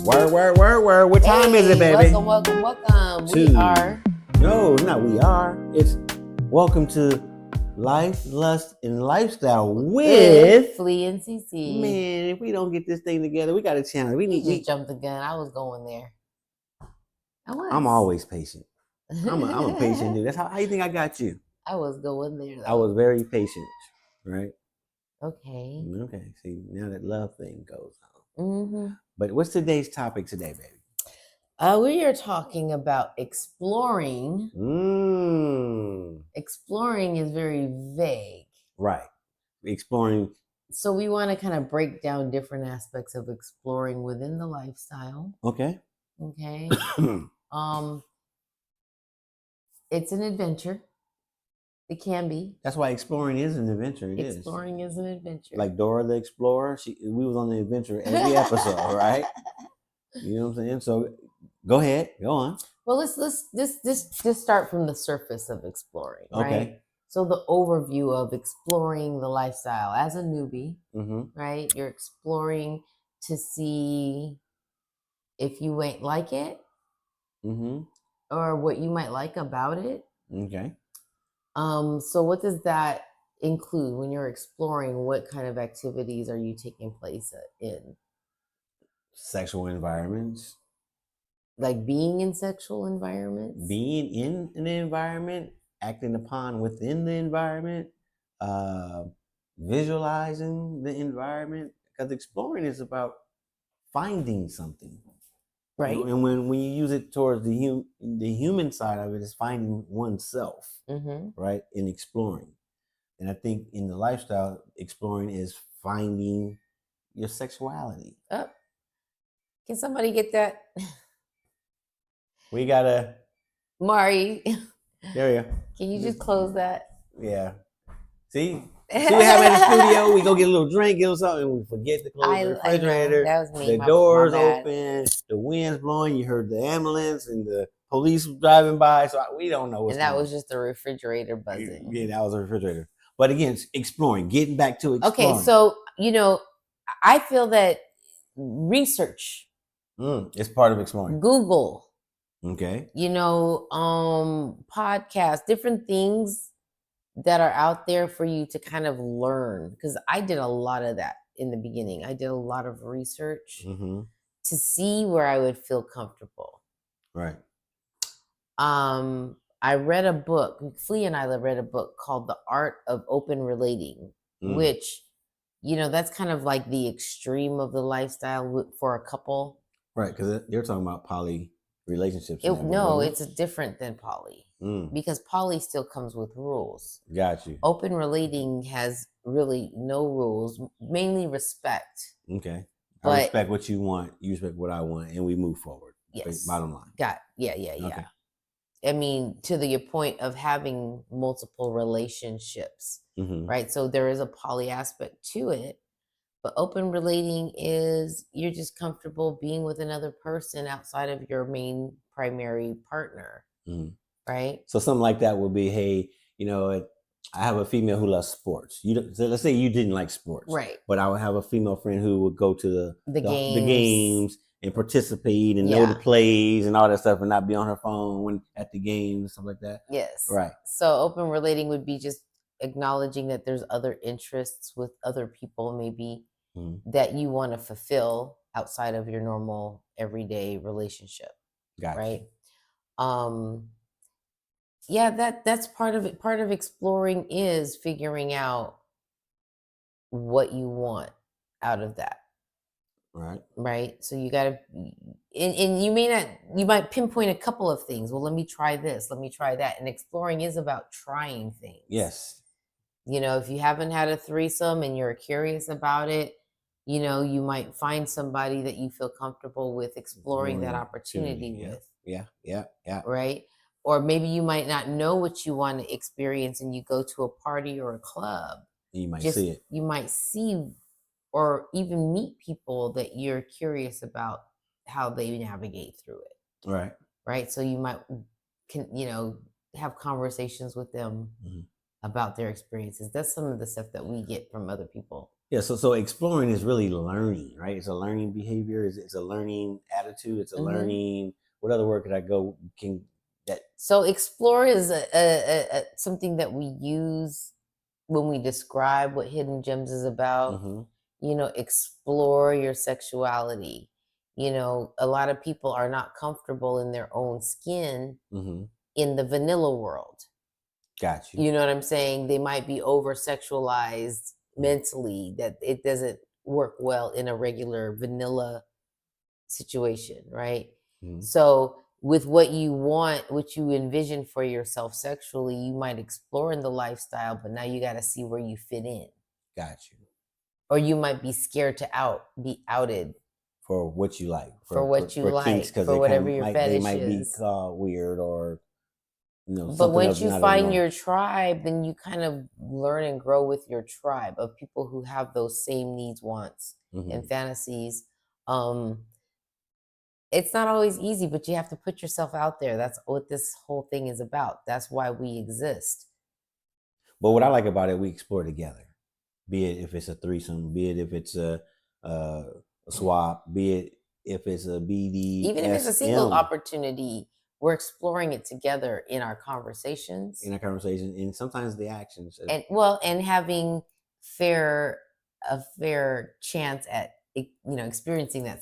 Word. What time is it, baby? Welcome. It's welcome to Life, Lust, and Lifestyle with Flea and CC. Man, if we don't get this thing together, we got a challenge. We jumped the gun. I was going there. I'm always patient. I'm a patient dude. That's how you think I got you. I was going there, though. I was very patient, right? Okay. See, now that love thing goes on. Mm-hmm. But what's today's topic today, baby? We are talking about exploring. Exploring is very vague. Right. Exploring. So we want to kind of break down different aspects of exploring within the lifestyle. Okay. It's an adventure. It can be. That's why exploring is an adventure. Exploring is an adventure. Like Dora the Explorer, we was on the adventure every episode, right? You know what I'm saying? So go ahead, go on. Well, let's just start from the surface of exploring, right? Okay. So the overview of exploring the lifestyle as a newbie, right? You're exploring to see if you might like it, or what you might like about it. Okay. So what does that include when you're exploring? What kind of activities are you taking place in? Sexual environments. Like being in sexual environments? Being in an environment, acting upon within the environment, visualizing the environment. Because exploring is about finding something. Right. And when you use it towards the human side of it is finding oneself, right, in exploring. And I think in the lifestyle, exploring is finding your sexuality. Oh. Can somebody get that? We gotta. Mari. There you go. Can you just close that? Yeah. See we have in the studio, we go get a little drink, get a little something, and we forget to close the refrigerator. That was me. The doors open, the wind's blowing, you heard the ambulance and the police driving by, so we don't know what's going on. And that was just the refrigerator buzzing. Yeah, that was a refrigerator. But again, exploring, getting back to exploring. Okay, so, I feel that research is part of exploring. Google. Okay. Podcasts, different things that are out there for you to kind of learn. Because I did a lot of that in the beginning. I did a lot of research to see where I would feel comfortable. Right. I read a book. Flea and I read a book called The Art of Open Relating, which, that's kind of like the extreme of the lifestyle for a couple. Right, because you're talking about poly relationships. It's different than poly. Because poly still comes with rules. Got you. Open relating has really no rules, mainly respect. Okay. I respect what you want, you respect what I want, and we move forward. Yes. Bottom line. Yeah. Okay. I mean, to the point of having multiple relationships, right? So there is a poly aspect to it, but open relating is you're just comfortable being with another person outside of your main primary partner, right? So something like that would be, hey, I have a female who loves sports. So let's say you didn't like sports, right? But I would have a female friend who would go to the games and participate and know the plays and all that stuff, and not be on her phone at the games and stuff like that. Yes. Right. So open relating would be just acknowledging that there's other interests with other people, maybe that you want to fulfill outside of your normal everyday relationship. Gotcha. Right. That's part of it. Part of exploring is figuring out what you want out of that. Right. So you gotta, and you might pinpoint a couple of things. Well, let me try this, let me try that. And exploring is about trying things. Yes. If you haven't had a threesome and you're curious about it, you might find somebody that you feel comfortable with exploring that opportunity with. Yeah. Right. Or maybe you might not know what you want to experience and you go to a party or a club. You might see it. You might see or even meet people that you're curious about how they navigate through it. Right. Right. So you might, have conversations with them about their experiences. That's some of the stuff that we get from other people. Yeah, so exploring is really learning, right? It's a learning behavior. It's a learning attitude. It's a learning. What other word could I go? So explore is something that we use when we describe what Hidden Gems is about. You know, explore your sexuality. You know, a lot of people are not comfortable in their own skin in the vanilla world. Got you. You know what I'm saying? They might be over sexualized mentally, that it doesn't work well in a regular vanilla situation, right? So with what you want, what you envision for yourself sexually, you might explore in the lifestyle, but now you got to see where you fit in. Got you. Or you might be scared to be outed for what you like, for what you like, kinks, for whatever your fetish they might be is. called weird, or but once you find your tribe, then you kind of learn and grow with your tribe of people who have those same needs, wants, and fantasies. It's not always easy, but you have to put yourself out there. That's what this whole thing is about. That's why we exist. But what I like about it, we explore together. Be it if it's a threesome, be it if it's a swap, be it if it's a BD, even if it's a single opportunity, we're exploring it together in our conversations. And sometimes the actions. And having a fair chance at experiencing the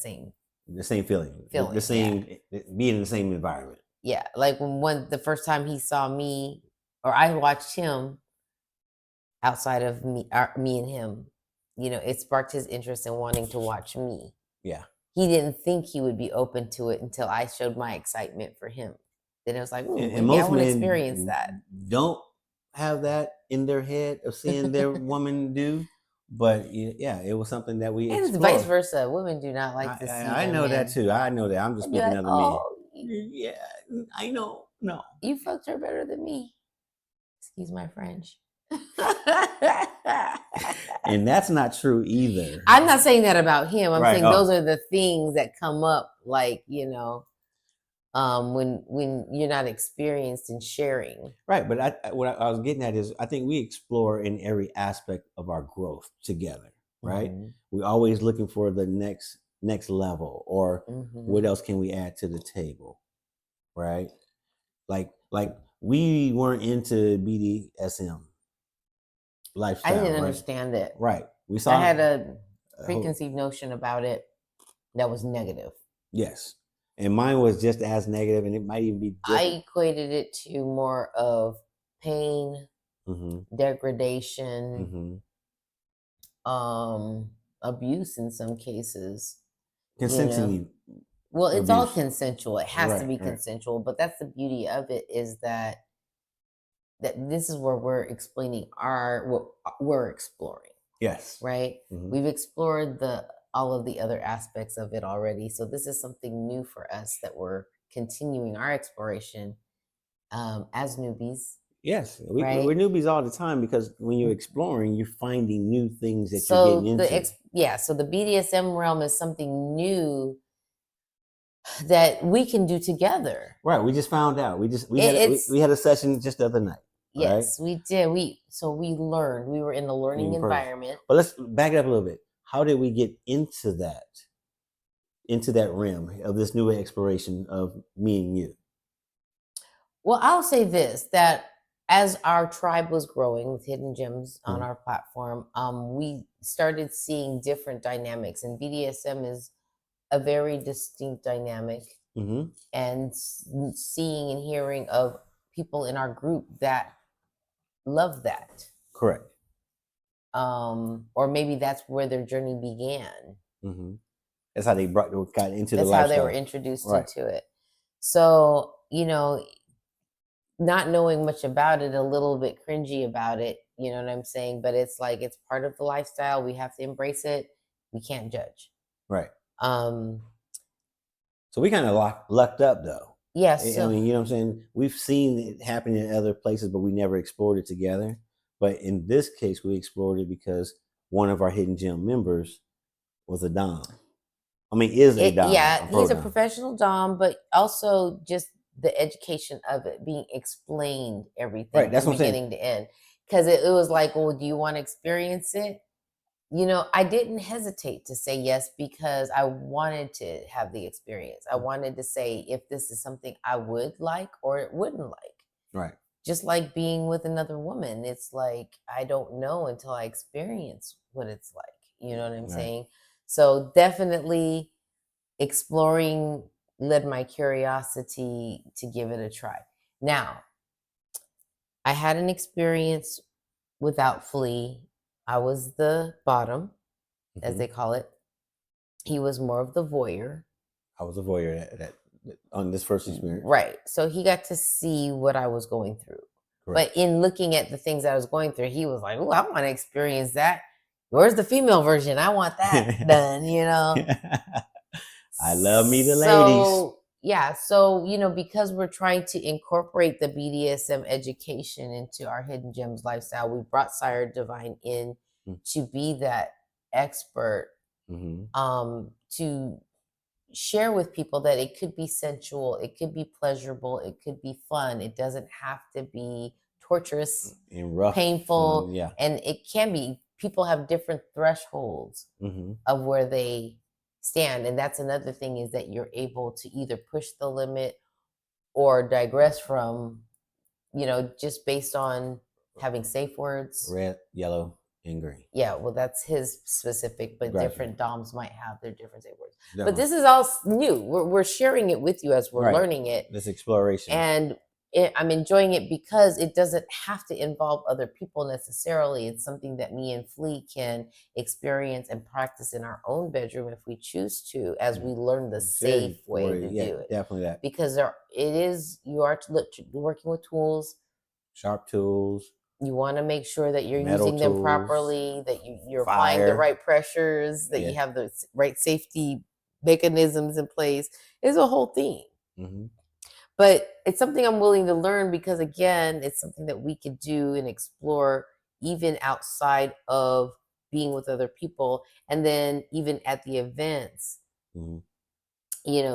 same feeling, the same, being in the same environment. Yeah, like when the first time he saw me, or I watched him outside of me and him, it sparked his interest in wanting to watch me. Yeah. He didn't think he would be open to it until I showed my excitement for him. Then it was like, ooh, and maybe I want to experience that. Don't have that in their head of seeing their woman do. But yeah, it was something that we explored. And vice versa. Women do not like to see I know that too. I know that. I'm just speaking of me. Yeah, I know. No. You fucked her better than me. Excuse my French. And that's not true either. I'm not saying that about him. I'm saying those are the things that come up, like, when you're not experienced in sharing. Right. But what I was getting at is, I think we explore in every aspect of our growth together, right? We're always looking for the next level, or what else can we add to the table, right? Like we weren't into BDSM lifestyle. I didn't understand it. Right. I had a preconceived notion about it that was negative. Yes. And mine was just as negative, and it might even be different. I equated it to more of pain, degradation, abuse in some cases. Consensually. Well, it's all consensual. It has to be consensual, but that's the beauty of it, is that this is where we're explaining what we're exploring. Yes. Right? We've explored all of the other aspects of it already. So this is something new for us that we're continuing our exploration as newbies. Yes, we're newbies all the time, because when you're exploring, you're finding new things that you're getting into. So the BDSM realm is something new that we can do together. Right. We just found out. We had a session just the other night. Yes, we did. We learned. We were in a learning environment. But let's back it up a little bit. How did we get into that realm of this new exploration of me and you? Well, I'll say this, that as our tribe was growing with Hidden Gems on our platform, we started seeing different dynamics, and BDSM is a very distinct dynamic. And seeing and hearing of people in our group that love that. Correct. Or maybe that's where their journey began. That's how they got into the lifestyle. That's how they were introduced into it. So, not knowing much about it, a little bit cringy about it, you know what I'm saying? But it's like, it's part of the lifestyle. We have to embrace it. We can't judge. Right. So we kind of lucked up, though. Yes. I mean, you know what I'm saying? We've seen it happen in other places, but we never explored it together. But in this case, we explored it because one of our Hidden Gem members was a Dom. I mean, is a Dom. Yeah, he's a professional Dom, but also just the education of it, being explained everything, right, that's from what I'm beginning saying. to end. because it was like, well, do you want to experience it? I didn't hesitate to say yes because I wanted to have the experience. I wanted to say if this is something I would like or it wouldn't like. Right. Just like being with another woman. It's like, I don't know until I experience what it's like. You know what I'm saying? So definitely exploring led my curiosity to give it a try. Now, I had an experience without Flea. I was the bottom, as they call it. He was more of the voyeur. I was a voyeur that on this first experience. Right. So he got to see what I was going through. Correct. But in looking at the things I was going through, he was like, oh, I want to experience that. Where's the female version? I want that done, I love me the ladies. Yeah. So, because we're trying to incorporate the BDSM education into our Hidden Gems lifestyle, we brought Sire Divine in to be that expert, to share with people that it could be sensual, it could be pleasurable, it could be fun. It doesn't have to be torturous and rough, painful. And it can be. People have different thresholds of where they stand. And that's another thing, is that you're able to either push the limit or digress from, just based on having safe words. Red, yellow, and green. Yeah, well, that's his specific, but different DOMs might have their different safe words. Definitely. But this is all new. We're sharing it with you as we're learning it. This exploration. And I'm enjoying it because it doesn't have to involve other people necessarily. It's something that me and Flea can experience and practice in our own bedroom if we choose to, as we learn the safe way to do it. Definitely that. Because you are working with tools. Sharp tools. You want to make sure that you're using them properly, that you're applying the right pressures, that you have the right safety mechanisms in place. It's a whole thing. But it's something I'm willing to learn because, again, it's something that we could do and explore even outside of being with other people. And then even at the events,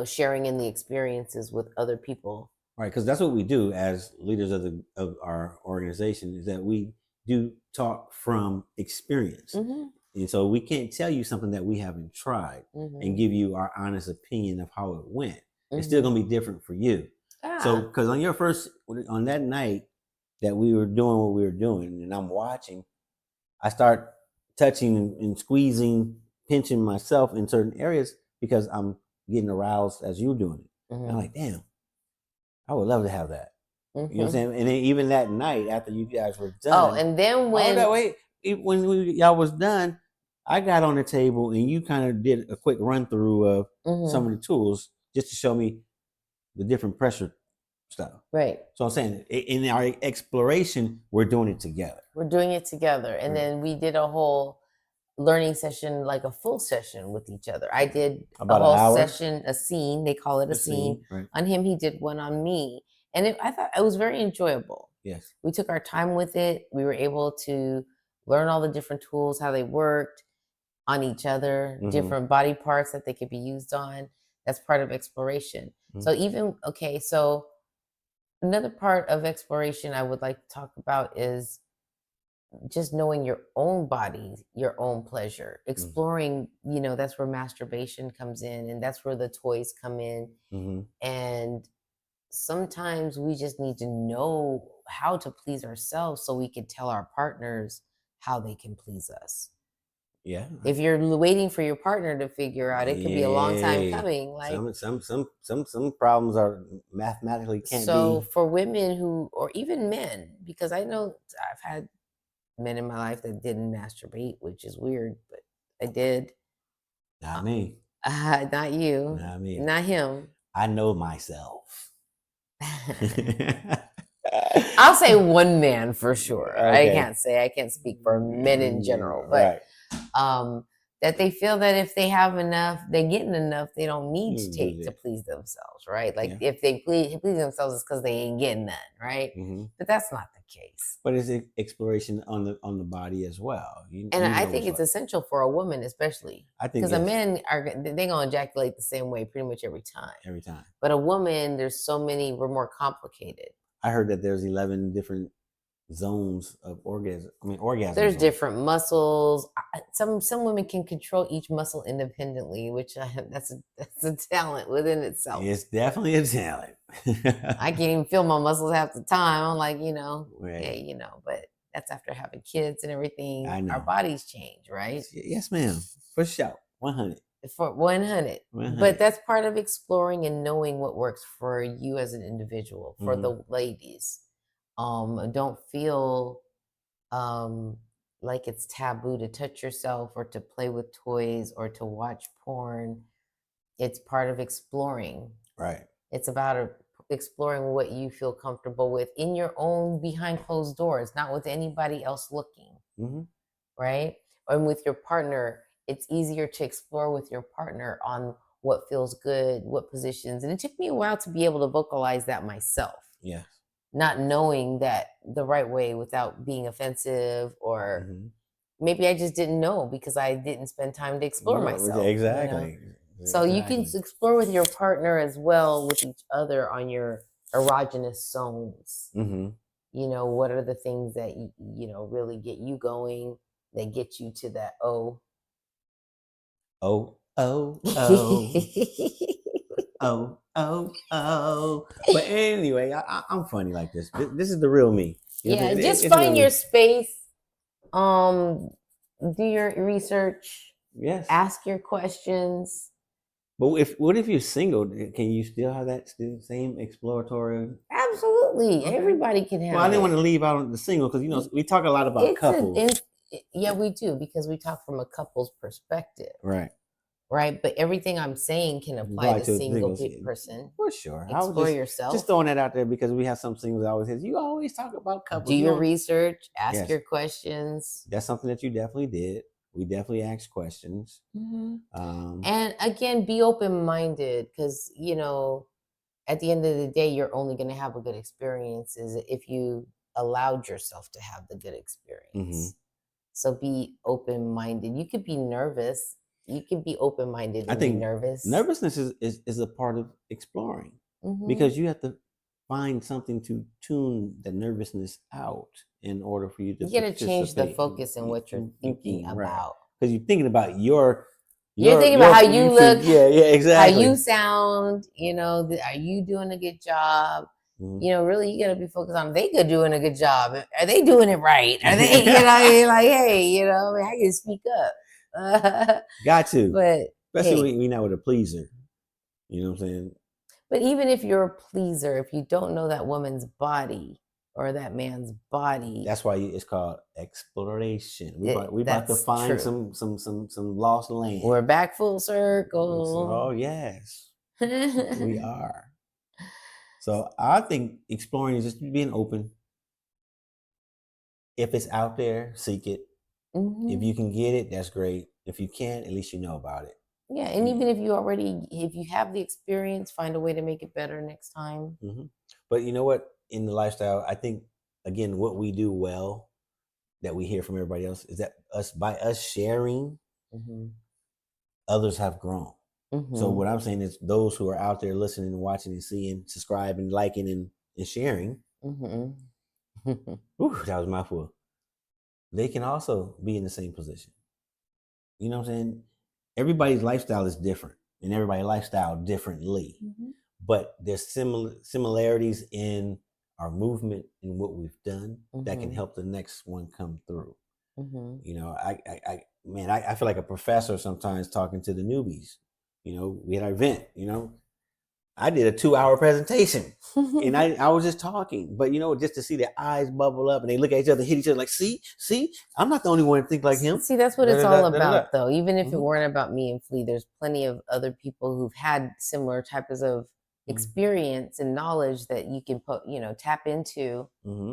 sharing in the experiences with other people. Right, because that's what we do as leaders of our organization, is that we do talk from experience. And so we can't tell you something that we haven't tried and give you our honest opinion of how it went. It's still going to be different for you. So, because on that night that we were doing what we were doing, and I'm watching, I start touching and squeezing, pinching myself in certain areas because I'm getting aroused as you're doing it. And I'm like, damn, I would love to have that. You know what I'm saying? And then even that night after you guys were done. Oh, and then when y'all was done, I got on the table and you kind of did a quick run through of some of the tools just to show me the different pressure stuff. Right. So I'm saying in our exploration, we're doing it together. We're doing it together. And then we did a whole learning session, like a full session with each other. I did about a whole session, a scene, they call it a scene. Right. On him. He did one on me. And I thought it was very enjoyable. Yes. We took our time with it. We were able to learn all the different tools, how they worked on each other, different body parts that they could be used on. That's part of exploration. So so another part of exploration I would like to talk about is just knowing your own body, your own pleasure, exploring, that's where masturbation comes in, and that's where the toys come in. And sometimes we just need to know how to please ourselves so we can tell our partners how they can please us. Yeah. If you're waiting for your partner to figure out, it could be a long time coming. Like some problems are mathematically can't be. So for women or even men, because I know I've had men in my life that didn't masturbate, which is weird, but I did. Not me. Not you. Not me. Not him. I know myself. I'll say one man for sure. Okay. I can't speak for men in general, but that they feel that if they have enough, they're getting enough, they don't need to take to please themselves, right? Like if they please themselves, it's because they ain't getting none, right? But that's not the case. But it's exploration on the body as well. I think it's essential for a woman, especially. I think because a man they gonna ejaculate the same way pretty much every time. Every time. But a woman, we're more complicated. I heard that there's 11 different zones of orgasm. I mean, orgasm. There's zones. different muscles. Some women can control each muscle independently, which that's a talent within itself. It's definitely a talent. I can't even feel my muscles half the time. I'm like, right. hey, but that's after having kids and everything. I know. Our bodies change, right? Yes, ma'am. For sure. 100. For 100. But that's part of exploring and knowing what works for you as an individual. For the ladies, don't feel like it's taboo to touch yourself or to play with toys or to watch porn. It's part of exploring. Right. It's about exploring what you feel comfortable with in your own behind closed doors, not with anybody else looking. Right? And with your partner, it's easier to explore with your partner on what feels good, what positions. And it took me a while to be able to vocalize that myself. Yeah. Not knowing that the right way without being offensive, or maybe I just didn't know because I didn't spend time to explore myself. Exactly. So you can explore with your partner as well, with each other on your erogenous zones. What are the things that really get you going, that get you to that oh. But anyway, I'm funny like this. This is the real me. Just find your space. Do your research. Yes. Ask your questions. But what if you're single? Can you still have that same exploratory? Absolutely. Okay. Everybody can have. Well, I didn't want to leave out the single because we talk a lot about couples. Yeah, we do, because we talk from a couple's perspective. Right. Right, but everything I'm saying can apply to single person. For sure. Explore yourself. Just throwing that out there because we have some singles that always say, you always talk about couples. Do your research. Ask your questions. That's something that you definitely did. We definitely asked questions. And again, be open-minded, because, at the end of the day, you're only going to have a good experience if you allowed yourself to have the good experience. So be open-minded. You could be nervous. You can be open-minded and be nervous. Nervousness is a part of exploring, because you have to find something to tune the nervousness out in order for you to. You got to change the focus in what you're thinking about. Because you're thinking about you're thinking about how you look. Yeah, exactly. How you sound. Are you doing a good job? Really, you got to be focused on, they good doing a good job. Are they doing it right? Are they, like, hey, I can speak up. Got to, but especially when you're not with a pleaser. You know what I'm saying? But even if you're a pleaser, if you don't know that woman's body or that man's body, that's why it's called exploration. We about to find some lost land. We're back full circle. Oh yes, we are. So I think exploring is just being open. If it's out there, seek it. If you can get it, that's great. If you can't, at least you know about it. Yeah, and even if you have the experience, find a way to make it better next time. But you know what? In the lifestyle, I think, again, what we do well, that we hear from everybody else, is that by us sharing, others have grown. So what I'm saying is, those who are out there listening and watching and seeing, subscribing, liking, and sharing, ooh, that was a mouthful. They can also be in the same position. You know what I'm saying? Everybody's lifestyle is different, and everybody's lifestyle differently. But there's similarities in our movement and what we've done that can help the next one come through. I feel like a professor sometimes talking to the newbies. We had our event, I did a 2-hour presentation and I was just talking, but just to see their eyes bubble up and they look at each other, hit each other like, see, I'm not the only one to think like him. See, that's what it's all about, though. Even if it weren't about me and Flea, there's plenty of other people who've had similar types of experience and knowledge that you can tap into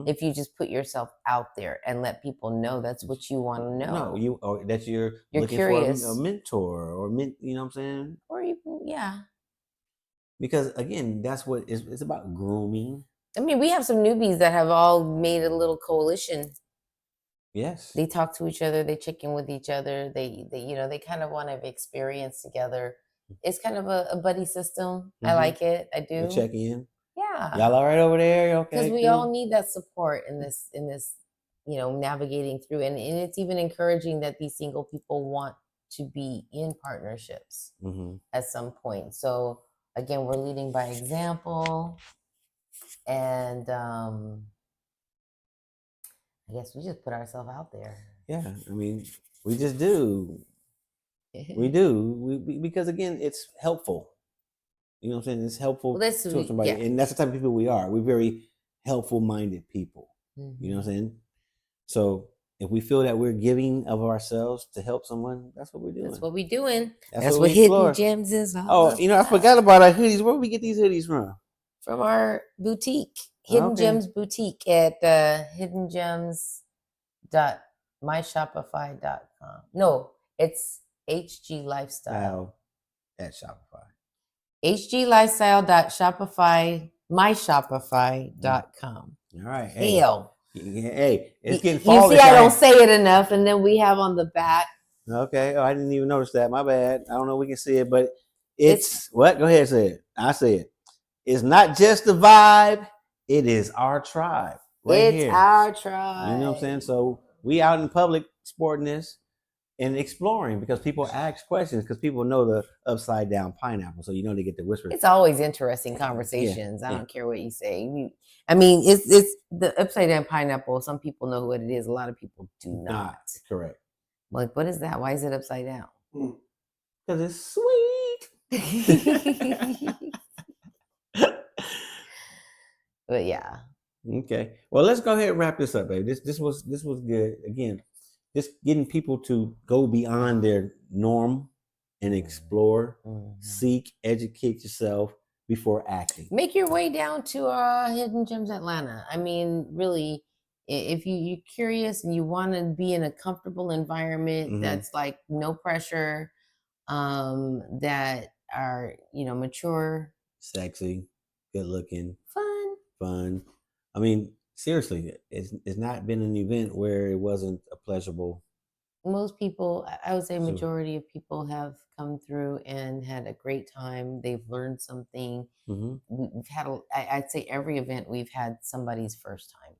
if you just put yourself out there and let people know that's what you want to know. No, or that you're looking curious for a mentor or you know what I'm saying? Or even, yeah. Because again, that's what it's about, grooming. I mean, we have some newbies that have all made a little coalition. Yes. They talk to each other, they check in with each other, they kind of want to experience together. It's kind of a buddy system. I like it. I do. Check in. Yeah. Y'all all right over there? Okay. Because we all need that support in this, navigating through. And it's even encouraging that these single people want to be in partnerships at some point. So again, we're leading by example. And I guess we just put ourselves out there. Yeah. I mean, we just do. We do. Because again, it's helpful. You know what I'm saying? It's helpful to somebody. Yeah. And that's the type of people we are. We're very helpful minded people. You know what I'm saying? So if we feel that we're giving of ourselves to help someone, that's what we're doing. That's what we're doing. That's what Hidden Gems is all about. I forgot about our hoodies. Where do we get these hoodies from? From our boutique. Hidden Gems Boutique at hiddengems.myshopify.com. No, it's HG Lifestyle. At Shopify. hgLifestyle.myshopify.com. All right. Hell. Hey, it's getting fall. You see, I don't say it enough, and then we have on the back. Okay. Oh, I didn't even notice that. My bad. I don't know if we can see it, but it's what? Go ahead, say it. I say it. It's not just the vibe. It is our tribe. It's our tribe. You know what I'm saying? So we out in public sporting this and exploring because people ask questions because people know the upside down pineapple. So they get the whisper. It's always interesting conversations. I don't care what you say. I mean, it's the upside down pineapple. Some people know what it is. A lot of people do not. Correct. Like, what is that? Why is it upside down? Because it's sweet. But yeah. Okay. Well, let's go ahead and wrap this up, baby. This was good. Again, just getting people to go beyond their norm and explore, seek, educate yourself before acting. Make your way down to Hidden Gems Atlanta. I mean, really, if you're curious and you want to be in a comfortable environment that's like no pressure, that are mature, sexy, good looking, fun. I mean, seriously, it's not been an event where it wasn't a pleasurable. Most people, I would say majority of people have come through and had a great time. They've learned something. We've had, I'd say every event we've had somebody's first time.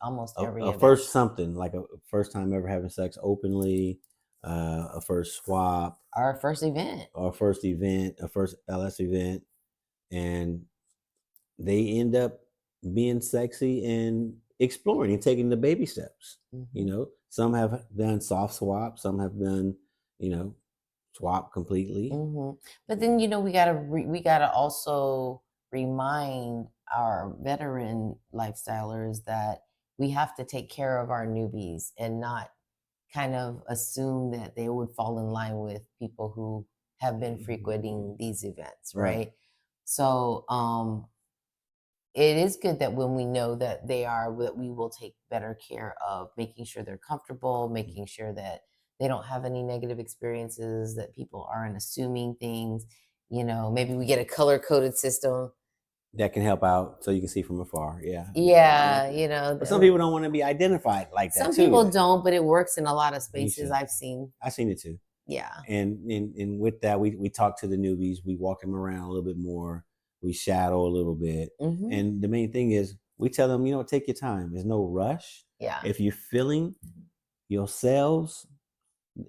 Almost every event. First something, like a first time ever having sex openly, a first swap. Our first event. A first LS event. And they end up being sexy and exploring and taking the baby steps. Some have done soft swap, some have done swap completely. But then we gotta also remind our veteran lifestylers that we have to take care of our newbies and not kind of assume that they would fall in line with people who have been frequenting these events, right? So it is good that when we know that that we will take better care of making sure they're comfortable, making sure that they don't have any negative experiences, that people aren't assuming things. Maybe we get a color-coded system that can help out so you can see from afar. But some people don't want to be identified like that. Some people don't, but it works in a lot of spaces. I've seen it too. Yeah. And with that, we talk to the newbies. We walk them around a little bit more. We shadow a little bit. And the main thing is we tell them, take your time. There's no rush. Yeah. If you're feeling yourselves,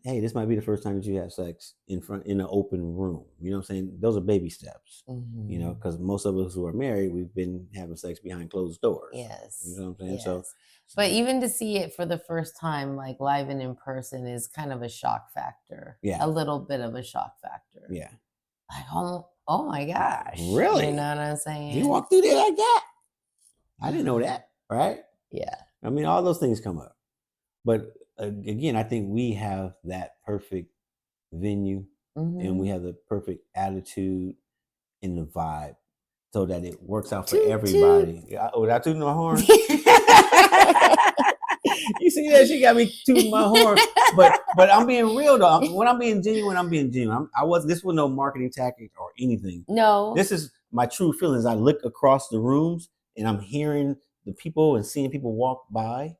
hey, this might be the first time that you have sex in an open room. You know what I'm saying? Those are baby steps. Because most of us who are married, we've been having sex behind closed doors. Yes. You know what I'm saying? Yes. But even to see it for the first time, like live and in person, is kind of a shock factor. Yeah. A little bit of a shock factor. Yeah. Like, oh my gosh. Really? You know what I'm saying? You walk through there like that? I didn't know that. Right? Yeah. I mean, all those things come up. But again, I think we have that perfect venue and we have the perfect attitude and the vibe so that it works out for everybody. Did I toot my horn? You see that? She got me tooting my horn. But I'm being real though. When I'm being genuine, I'm being genuine. This was no marketing tactic or anything. No. This is my true feelings. I look across the rooms and I'm hearing the people and seeing people walk by.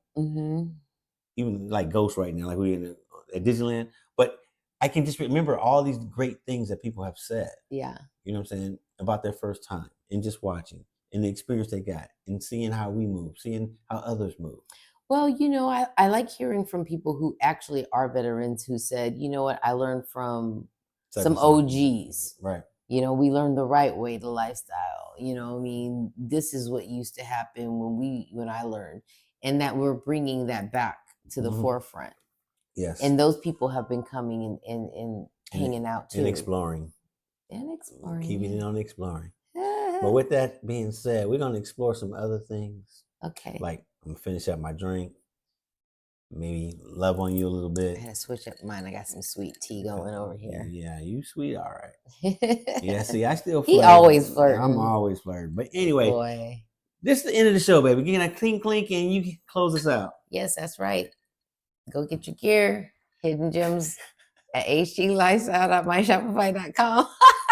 Even like ghosts right now, like we're at Disneyland. But I can just remember all these great things that people have said. Yeah. You know what I'm saying? About their first time and just watching and the experience they got, and seeing how we move, seeing how others move. Well, I like hearing from people who actually are veterans who said, you know what, I learned from some OGs. Right. We learned the right way to lifestyle. This is what used to happen when I learned, and that we're bringing that back to the forefront. Yes. And those people have been coming and hanging out too. And exploring. Keeping it on exploring. But with that being said, we're going to explore some other things. Okay. Like, I'm going to finish up my drink. Maybe love on you a little bit. I had to switch up mine. I got some sweet tea going over here. Yeah, you sweet. All right. Yeah, see, I still flirt. He always flirting. I'm always flirting. But anyway, boy. This is the end of the show, baby. Get a clink clink and you can close us out. Yes, that's right. Go get your gear. Hidden Gems at hglifestyle.myshopify.com.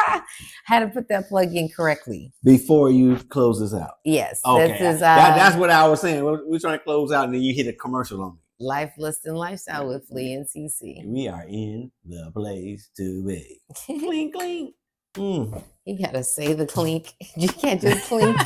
I had to put that plug in correctly. Before you close us out. Yes. Okay. That's what I was saying. We're trying to close out and then you hit a commercial on me. Life, Lust, and Lifestyle with Flea and CC. We are in the place to be. Clink, clink. You got to say the clink. You can't just clink.